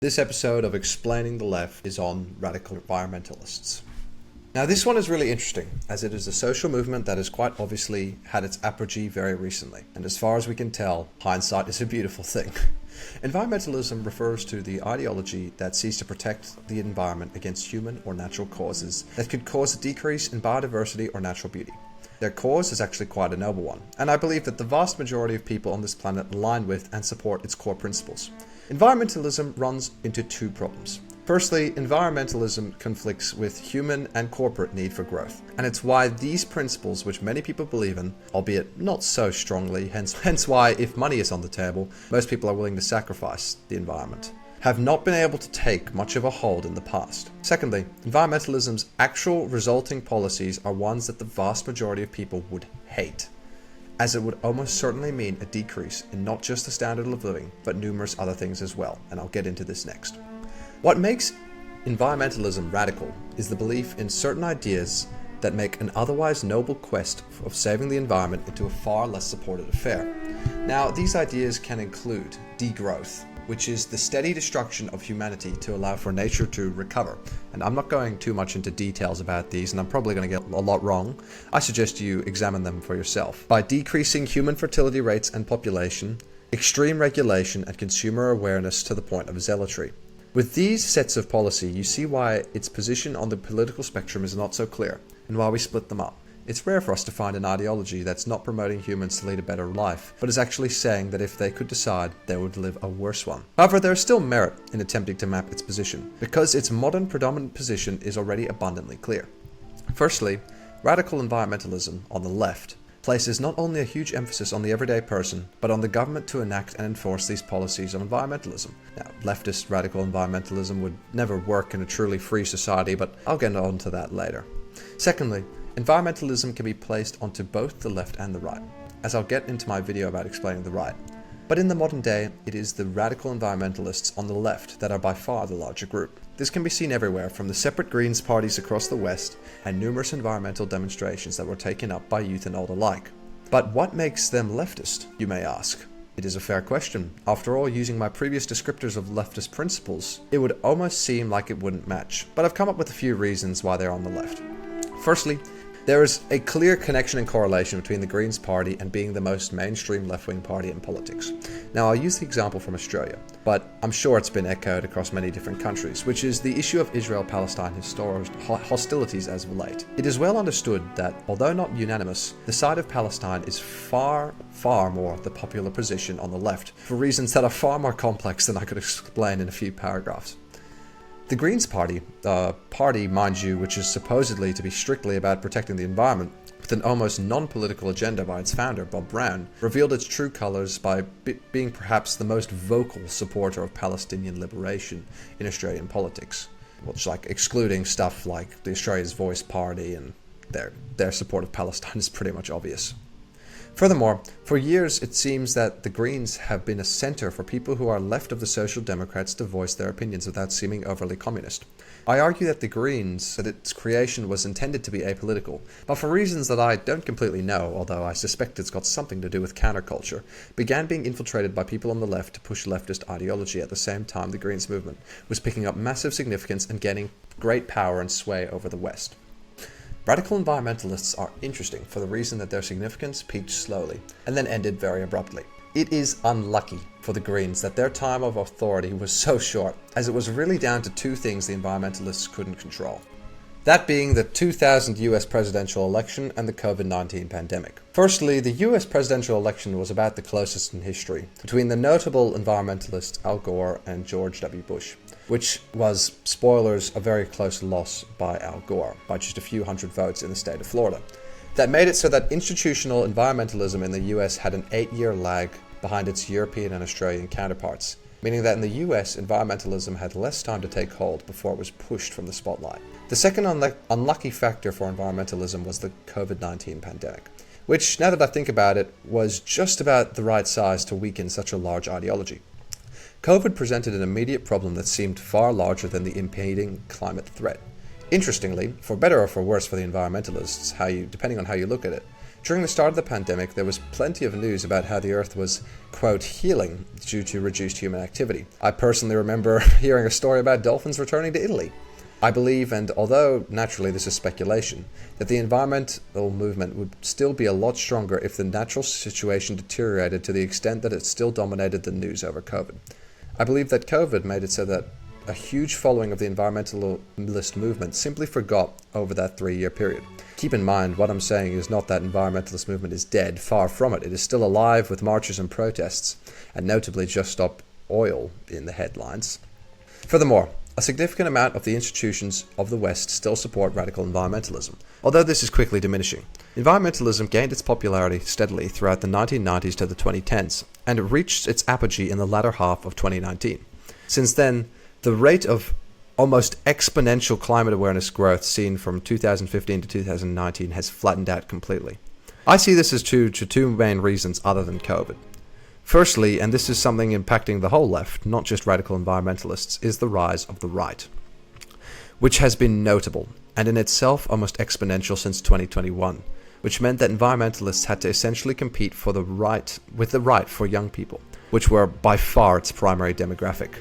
This episode of Explaining the Left is on radical environmentalists. Now this one is really interesting, as it is a social movement that has quite obviously had its apogee very recently, and as far as we can tell, hindsight is a beautiful thing. Environmentalism refers to the ideology that seeks to protect the environment against human or natural causes that could cause a decrease in biodiversity or natural beauty. Their cause is actually quite a noble one, and I believe that the vast majority of people on this planet align with and support its core principles. Environmentalism runs into two problems. Firstly, environmentalism conflicts with human and corporate need for growth, and it's why these principles, which many people believe in, albeit not so strongly, hence why if money is on the table, most people are willing to sacrifice the environment, have not been able to take much of a hold in the past. Secondly, environmentalism's actual resulting policies are ones that the vast majority of people would hate, as it would almost certainly mean a decrease in not just the standard of living, but numerous other things as well, and I'll get into this next. What makes environmentalism radical is the belief in certain ideas that make an otherwise noble quest of saving the environment into a far less supported affair. Now, these ideas can include degrowth, which is the steady destruction of humanity to allow for nature to recover. And I'm not going too much into details about these, and I'm probably going to get a lot wrong. I suggest you examine them for yourself. By decreasing human fertility rates and population, extreme regulation and consumer awareness to the point of zealotry. With these sets of policy, you see why its position on the political spectrum is not so clear, and why we split them up. It's rare for us to find an ideology that's not promoting humans to lead a better life, but is actually saying that if they could decide, they would live a worse one. However, there is still merit in attempting to map its position, because its modern predominant position is already abundantly clear. Firstly, radical environmentalism on the left places not only a huge emphasis on the everyday person, but on the government to enact and enforce these policies of environmentalism. Now, leftist radical environmentalism would never work in a truly free society, but I'll get on to that later. Secondly, environmentalism can be placed onto both the left and the right, as I'll get into my video about explaining the right. But in the modern day, it is the radical environmentalists on the left that are by far the larger group. This can be seen everywhere, from the separate Greens parties across the West and numerous environmental demonstrations that were taken up by youth and old alike. But what makes them leftist, you may ask? It is a fair question. After all, using my previous descriptors of leftist principles, it would almost seem like it wouldn't match. But I've come up with a few reasons why they're on the left. Firstly, there is a clear connection and correlation between the Greens party and being the most mainstream left-wing party in politics. Now, I'll use the example from Australia, but I'm sure it's been echoed across many different countries, which is the issue of Israel-Palestine hostilities as of late. It is well understood that, although not unanimous, the side of Palestine is far more the popular position on the left, for reasons that are far more complex than I could explain in a few paragraphs. The Greens party, mind you, which is supposedly to be strictly about protecting the environment, with an almost non-political agenda by its founder, Bob Brown, revealed its true colours by being perhaps the most vocal supporter of Palestinian liberation in Australian politics, which, like, excluding stuff like the Australia's Voice party, and their support of Palestine is pretty much obvious. Furthermore, for years it seems that the Greens have been a centre for people who are left of the Social Democrats to voice their opinions without seeming overly communist. I argue that the Greens, that its creation was intended to be apolitical, but for reasons that I don't completely know, although I suspect it's got something to do with counterculture, began being infiltrated by people on the left to push leftist ideology at the same time the Greens movement was picking up massive significance and gaining great power and sway over the West. Radical environmentalists are interesting for the reason that their significance peaked slowly and then ended very abruptly. It is unlucky for the Greens that their time of authority was so short, as it was really down to two things the environmentalists couldn't control. That being the 2000 US presidential election and the COVID-19 pandemic. Firstly, the US presidential election was about the closest in history between the notable environmentalists Al Gore and George W. Bush, which was, spoilers, a very close loss by Al Gore, by just a few hundred votes in the state of Florida. That made it so that institutional environmentalism in the US had an 8-year lag behind its European and Australian counterparts, meaning that in the US, environmentalism had less time to take hold before it was pushed from the spotlight. The second unlucky factor for environmentalism was the COVID-19 pandemic, which, now that I think about it, was just about the right size to weaken such a large ideology. COVID presented an immediate problem that seemed far larger than the impending climate threat. Interestingly, for better or for worse for the environmentalists, depending on how you look at it, During the start of the pandemic, there was plenty of news about how the Earth was, quote, healing due to reduced human activity. I personally remember hearing a story about dolphins returning to Italy. I believe, and although naturally this is speculation, that the environmental movement would still be a lot stronger if the natural situation deteriorated to the extent that it still dominated the news over COVID. I believe that COVID made it so that a huge following of the environmentalist movement simply forgot over that 3-year period. Keep in mind, what I'm saying is not that environmentalist movement is dead, far from it. It is still alive with marches and protests, and notably Just Stop Oil in the headlines. Furthermore, a significant amount of the institutions of the West still support radical environmentalism, although this is quickly diminishing. Environmentalism gained its popularity steadily throughout the 1990s to the 2010s, and it reached its apogee in the latter half of 2019. Since then, the rate of almost exponential climate awareness growth seen from 2015 to 2019 has flattened out completely. I see this as due to two main reasons other than COVID. Firstly, and this is something impacting the whole left, not just radical environmentalists, is the rise of the right, which has been notable and in itself almost exponential since 2021, which meant that environmentalists had to essentially compete with the right for young people, which were by far its primary demographic.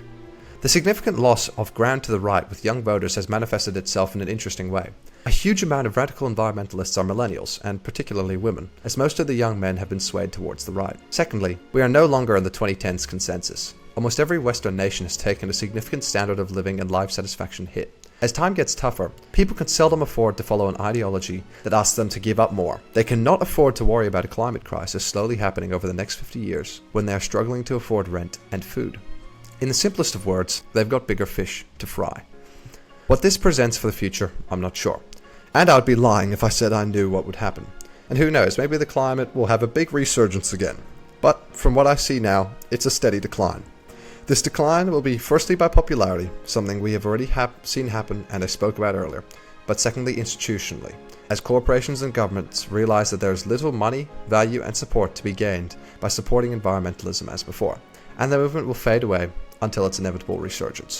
The significant loss of ground to the right with young voters has manifested itself in an interesting way. A huge amount of radical environmentalists are millennials, and particularly women, as most of the young men have been swayed towards the right. Secondly, we are no longer in the 2010s consensus. Almost every Western nation has taken a significant standard of living and life satisfaction hit. As time gets tougher, people can seldom afford to follow an ideology that asks them to give up more. They cannot afford to worry about a climate crisis slowly happening over the next 50 years when they are struggling to afford rent and food. In the simplest of words, they've got bigger fish to fry. What this presents for the future, I'm not sure. And I'd be lying if I said I knew what would happen. And who knows, maybe the climate will have a big resurgence again. But from what I see now, it's a steady decline. This decline will be firstly by popularity, something we have already seen happen and I spoke about earlier, but secondly institutionally, as corporations and governments realize that there is little money, value and support to be gained by supporting environmentalism as before, and the movement will fade away until its inevitable resurgence.